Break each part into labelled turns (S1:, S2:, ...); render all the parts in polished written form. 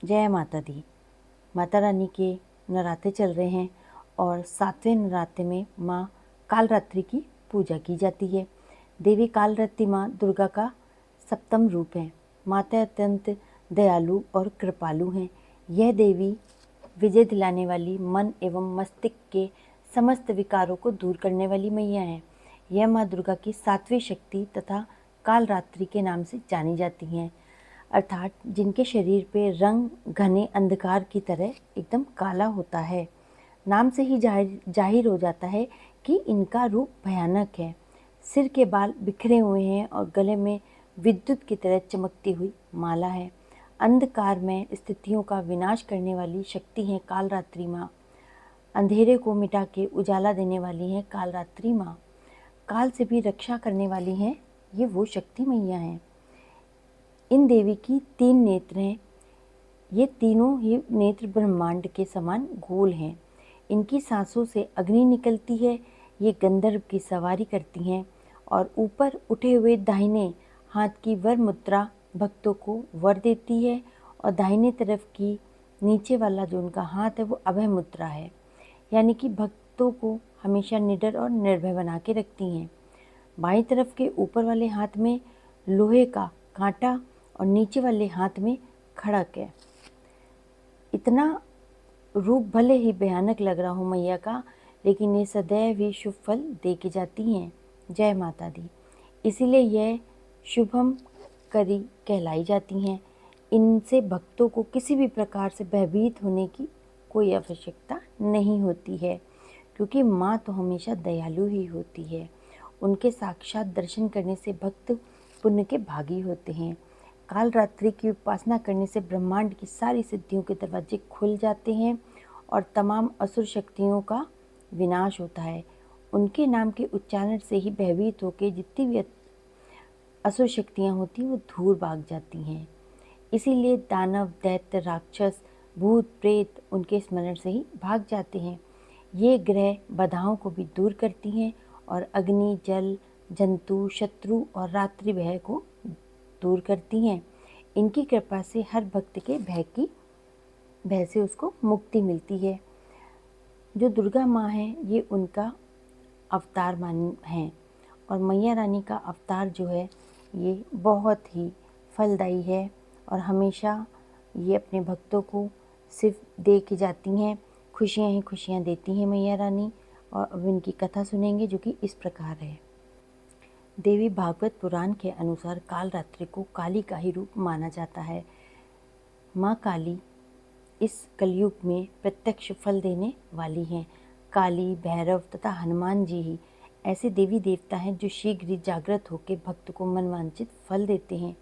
S1: जय माता दी। माता रानी के नवरात्रे चल रहे हैं और 7वें नवरात्रे में माँ कालरात्रि की पूजा की जाती है। देवी कालरात्रि माँ दुर्गा का सप्तम रूप है। माता अत्यंत दयालु और कृपालु हैं। यह देवी विजय दिलाने वाली, मन एवं मस्तिष्क के समस्त विकारों को दूर करने वाली मैया है। यह माँ दुर्गा की 7वीं शक्ति तथा कालरात्रि के नाम से जानी जाती हैं, अर्थात जिनके शरीर पे रंग घने अंधकार की तरह एकदम काला होता है। नाम से ही जाहिर हो जाता है कि इनका रूप भयानक है। सिर के बाल बिखरे हुए हैं और गले में विद्युत की तरह चमकती हुई माला है। अंधकार में स्थितियों का विनाश करने वाली शक्ति है कालरात्रि माँ। अंधेरे को मिटा के उजाला देने वाली है कालरात्रि माँ। काल से भी रक्षा करने वाली हैं ये वो शक्ति मैया हैं। इन देवी की 3 नेत्र हैं। ये तीनों ही नेत्र ब्रह्मांड के समान गोल हैं। इनकी सांसों से अग्नि निकलती है। ये गंधर्व की सवारी करती हैं और ऊपर उठे हुए दाहिने हाथ की वर मुद्रा भक्तों को वर देती है और दाहिने तरफ की नीचे वाला जो उनका हाथ है वो अभय मुद्रा है, यानी कि भक्तों को हमेशा निडर और निर्भय बना के रखती हैं। बाईं तरफ के ऊपर वाले हाथ में लोहे का कांटा और नीचे वाले हाथ में खड़क है। इतना रूप भले ही भयानक लग रहा हो मैया का, लेकिन ये सदैव ही शुभ फल दे के जाती हैं। जय माता दी। इसीलिए यह शुभम करी कहलाई जाती हैं। इनसे भक्तों को किसी भी प्रकार से भयभीत होने की कोई आवश्यकता नहीं होती है, क्योंकि माँ तो हमेशा दयालु ही होती है। उनके साक्षात दर्शन करने से भक्त पुण्य के भागी होते हैं। कालरात्रि की उपासना करने से ब्रह्मांड की सारी सिद्धियों के दरवाजे खुल जाते हैं और तमाम असुर शक्तियों का विनाश होता है। उनके नाम के उच्चारण से ही भयभीत होकर जितनी भी असुर शक्तियाँ होती वो दूर भाग जाती हैं। इसीलिए दानव, दैत्य, राक्षस, भूत, प्रेत उनके स्मरण से ही भाग जाते हैं। ये ग्रह बाधाओं को भी दूर करती हैं और अग्नि, जल, जंतु, शत्रु और रात्रि भय को दूर करती हैं। इनकी कृपा से हर भक्त के भय से उसको मुक्ति मिलती है। जो दुर्गा माँ है ये उनका अवतार मान हैं और मैया रानी का अवतार जो है ये बहुत ही फलदायी है और हमेशा ये अपने भक्तों को सिर्फ दे के जाती हैं। खुशियाँ ही खुशियाँ देती हैं मैया रानी। और अब इनकी कथा सुनेंगे जो कि इस प्रकार है। देवी भागवत पुराण के अनुसार कालरात्रि को काली का ही रूप माना जाता है। माँ काली इस कलयुग में प्रत्यक्ष फल देने वाली हैं। काली, भैरव तथा हनुमान जी ही ऐसे देवी देवता हैं जो शीघ्र ही जागृत होकर भक्त को मनवांछित फल देते हैं।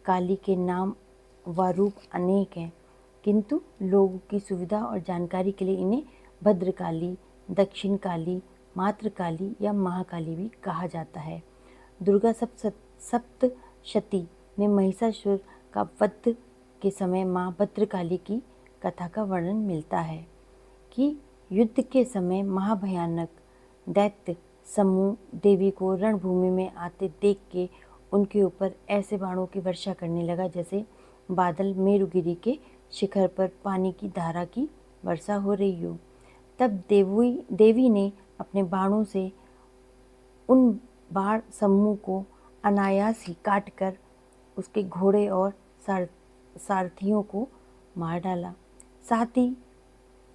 S1: काली के नाम व रूप अनेक हैं, किंतु लोगों की सुविधा और जानकारी के लिए इन्हें भद्रकाली, दक्षिण काली, मातृकाली या महाकाली भी कहा जाता है। दुर्गा सप्तशती में महिषासुर का वध के समय माँ भद्रकाली की कथा का वर्णन मिलता है कि युद्ध के समय महाभयानक दैत्य समूह देवी को रणभूमि में आते देख के उनके ऊपर ऐसे बाणों की वर्षा करने लगा जैसे बादल मेरुगिरी के शिखर पर पानी की धारा की वर्षा हो रही हो। तब देवी ने अपने बाणों से उन बाण समूह को अनायास ही काटकर उसके घोड़े और सारथियों को मार डाला। साथ ही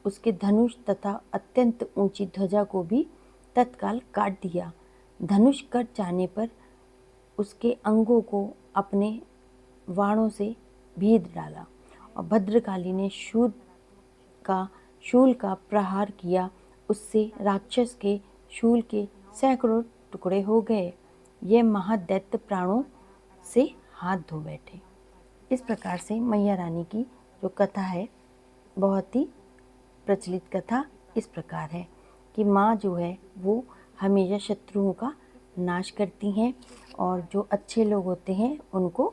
S1: उसके धनुष तथा अत्यंत ऊंची ध्वजा को भी तत्काल काट दिया। धनुष कट जाने पर उसके अंगों को अपने वाणों से भेद डाला और भद्रकाली ने शूल का प्रहार किया। उससे राक्षस के शूल के सैकड़ों टुकड़े हो गए। ये महादैत्य प्राणों से हाथ धो बैठे। इस प्रकार से मैया रानी की जो कथा है बहुत ही प्रचलित कथा इस प्रकार है कि माँ जो है वो हमेशा शत्रुओं का नाश करती हैं और जो अच्छे लोग होते हैं उनको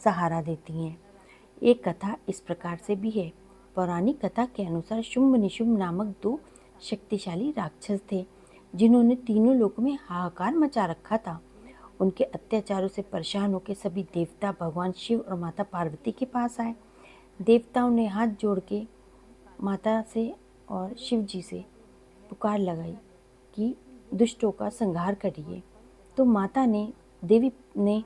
S1: सहारा देती हैं। एक कथा इस प्रकार से भी है। पौराणिक कथा के अनुसार शुंभ निशुंभ नामक 2 शक्तिशाली राक्षस थे जिन्होंने तीनों लोकों में हाहाकार मचा रखा था। उनके अत्याचारों से परेशान होकर सभी देवता भगवान शिव और माता पार्वती के पास आए। देवताओं ने हाथ जोड़ के माता से और शिव जी से पुकार लगाई कि दुष्टों का संहार करिए। तो माता ने देवी ने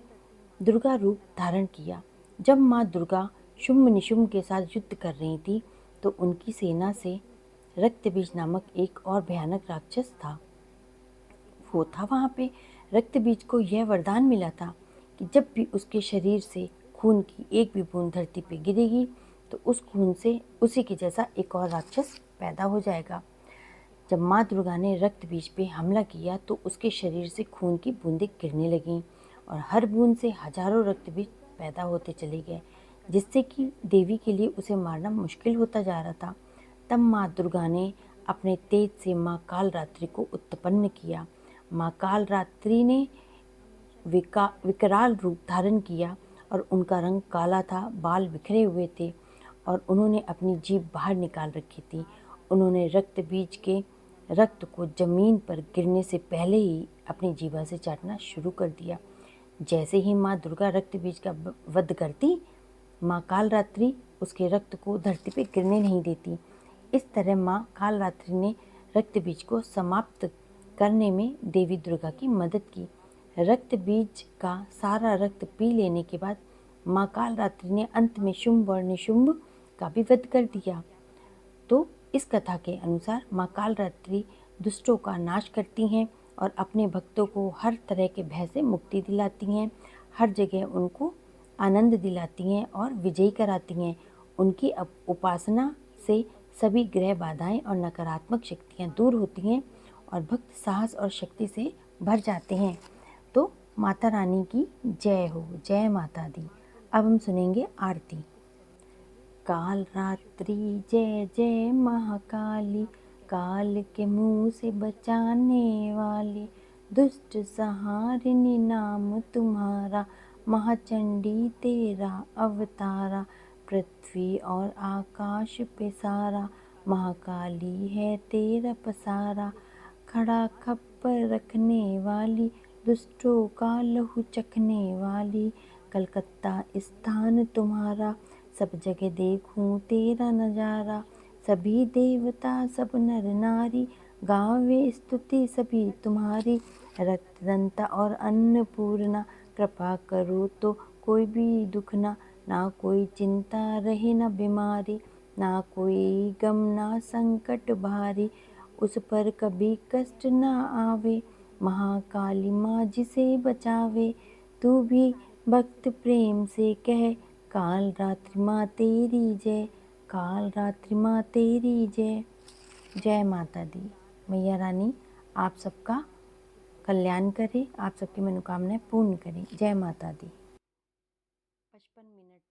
S1: दुर्गा रूप धारण किया। जब माँ दुर्गा शुंभ निशुंभ के साथ युद्ध कर रही थी तो उनकी सेना से रक्तबीज नामक एक और भयानक राक्षस था। वो था वहाँ पे। रक्तबीज को यह वरदान मिला था कि जब भी उसके शरीर से खून की एक भी बूंद धरती पे गिरेगी तो उस खून से उसी के जैसा एक और राक्षस पैदा हो जाएगा। जब माँ दुर्गा ने रक्त बीज पे हमला किया तो उसके शरीर से खून की बूंदें गिरने लगीं और हर बूंद से हजारों रक्त बीज पैदा होते चले गए, जिससे कि देवी के लिए उसे मारना मुश्किल होता जा रहा था। तब माँ दुर्गा ने अपने तेज से माँ कालरात्रि को उत्पन्न किया। माँ कालरात्रि ने विकराल रूप धारण किया और उनका रंग काला था, बाल बिखरे हुए थे और उन्होंने अपनी जीभ बाहर निकाल रखी थी। उन्होंने रक्त बीज के रक्त को जमीन पर गिरने से पहले ही अपनी जीभा से चाटना शुरू कर दिया। जैसे ही माँ दुर्गा रक्त बीज का वध करती, माँ कालरात्रि उसके रक्त को धरती पे गिरने नहीं देती। इस तरह माँ कालरात्रि ने रक्त बीज को समाप्त करने में देवी दुर्गा की मदद की। रक्त बीज का सारा रक्त पी लेने के बाद माँ कालरात्रि ने अंत में शुंभ और निशुंभ का भी वध कर दिया। तो इस कथा के अनुसार माँ कालरात्रि दुष्टों का नाश करती हैं और अपने भक्तों को हर तरह के भय से मुक्ति दिलाती हैं, हर जगह उनको आनंद दिलाती हैं और विजयी कराती हैं। उनकी उपासना से सभी ग्रह बाधाएं और नकारात्मक शक्तियां दूर होती हैं और भक्त साहस और शक्ति से भर जाते हैं। तो माता रानी की जय हो, जय माता दी। अब हम सुनेंगे आरती। काल रात्रि जय जय महाकाली, काल के मुँह से बचाने वाली, दुष्ट संहारिणी नाम तुम्हारा, महाचंडी तेरा अवतारा, पृथ्वी और आकाश पे सारा, महाकाली है तेरा पसारा, खड़ा खप्पर रखने वाली, दुष्टों का लहू चखने वाली, कलकत्ता स्थान तुम्हारा, सब जगह देखूं तेरा नजारा, सभी देवता सब नर नारी, गावे स्तुति सभी तुम्हारी, रक्तदंता और अन्नपूर्णा, कृपा करो तो कोई भी दुख ना कोई चिंता रहे न बीमारी, ना कोई गम ना संकट भारी, उस पर कभी कष्ट न आवे, महाकाली माँ जिसे बचावे, तू भी भक्त प्रेम से कह, काल रात्रि माँ तेरी जय, काल रात्रि माँ तेरी जय। जय माता दी। मैया रानी आप सबका कल्याण करे, आप सबकी मनोकामनाएं पूर्ण करें। जय माता दी। 55 मिनट